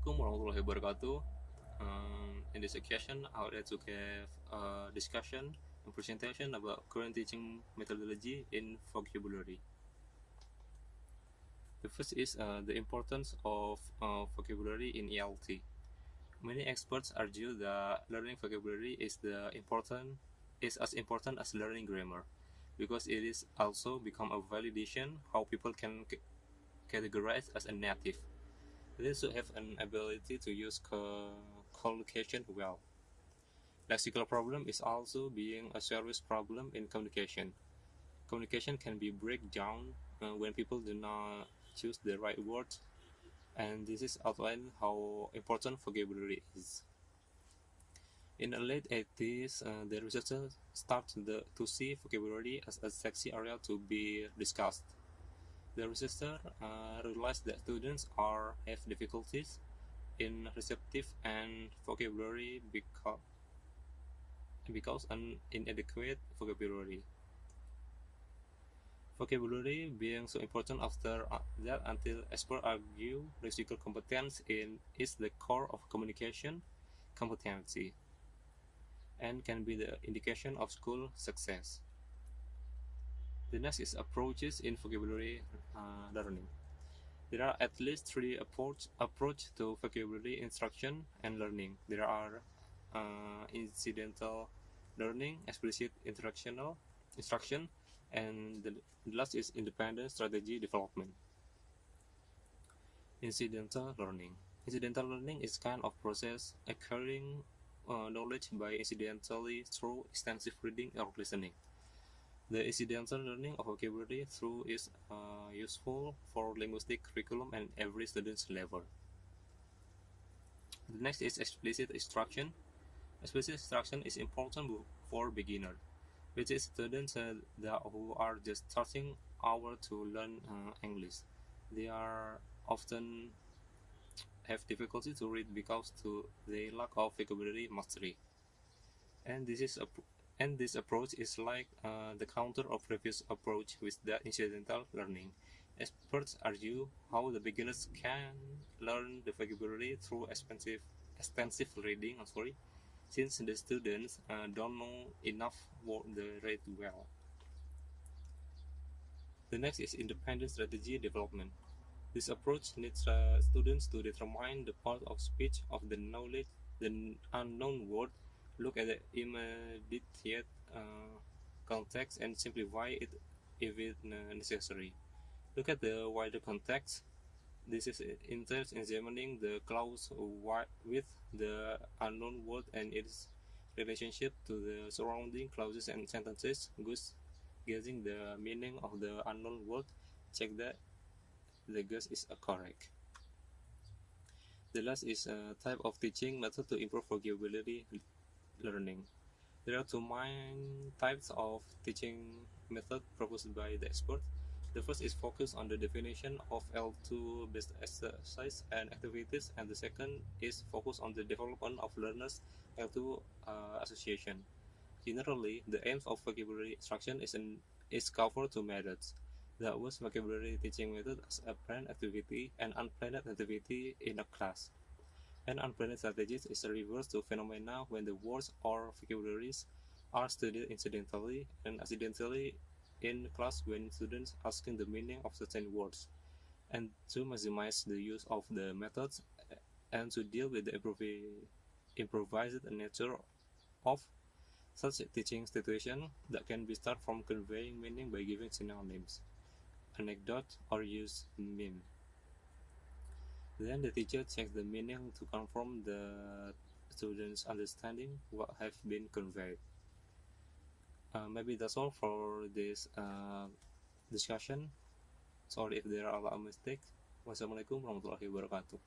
Assalamualaikum warahmatullahi wabarakatuh. In this occasion, I would like to give a discussion and presentation about current teaching methodology in vocabulary. The first is the importance of vocabulary in ELT. Many experts argue that learning vocabulary is as important as learning grammar, because it is also become a validation how people can categorize as a native. They should have an ability to use collocation well. Lexical problem is also being a serious problem in communication. Communication can be break down when people do not choose the right words, and this is outlined how important vocabulary is. In the late 80s, the researchers started to see vocabulary as a sexy area to be discussed. The researcher realized that students have difficulties in receptive and vocabulary because an inadequate vocabulary. Vocabulary being so important after that until experts argue lexical competence is the core of communication competency and can be the indication of school success. The next is approaches in vocabulary learning. There are at least three approaches to vocabulary instruction and learning. There are incidental learning, explicit instruction, and the last is independent strategy development. Incidental learning. Incidental learning is kind of process acquiring knowledge by incidentally through extensive reading or listening. The incidental learning of vocabulary through is useful for linguistic curriculum and every student's level. The next is explicit instruction. Explicit instruction is important for beginners, which is students who are just starting out to learn English. They are often have difficulty to read because of their lack of vocabulary mastery. And this approach is like the counter of previous approach with the incidental learning. Experts argue how the beginners can learn the vocabulary through extensive reading. Since the students don't know enough word the read well. The next is independent strategy development. This approach needs students to determine the part of speech of the unknown word, look at the immediate context and simplify it if necessary. Look at the wider context. This is entails examining the clause with the unknown word and its relationship to the surrounding clauses and sentences, guessing the meaning of the unknown word, check that the guess is correct. The last is a type of teaching method to improve vocabulary learning. There are two main types of teaching method proposed by the expert. The first is focused on the definition of L2 based exercise and activities, and the second is focused on the development of learners L2 association. Generally, the aims of vocabulary instruction is covered two methods. That was vocabulary teaching method as a planned activity and unplanned activity in a class. An unplanned strategy is a reverse to phenomena when the words or vocabularies are studied incidentally and accidentally in class when students asking the meaning of certain words. And to maximize the use of the methods and to deal with the improvised nature of such a teaching situation that can be start from conveying meaning by giving synonyms, anecdote, or use meme. Then the teacher checks the meaning to confirm the student's understanding what have been conveyed. Maybe that's all for this discussion. Sorry if there are a lot of mistakes. Wassalamualaikum warahmatullahi wabarakatuh.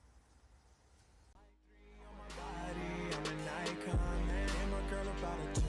I'm an icon, man, and my girl about it too.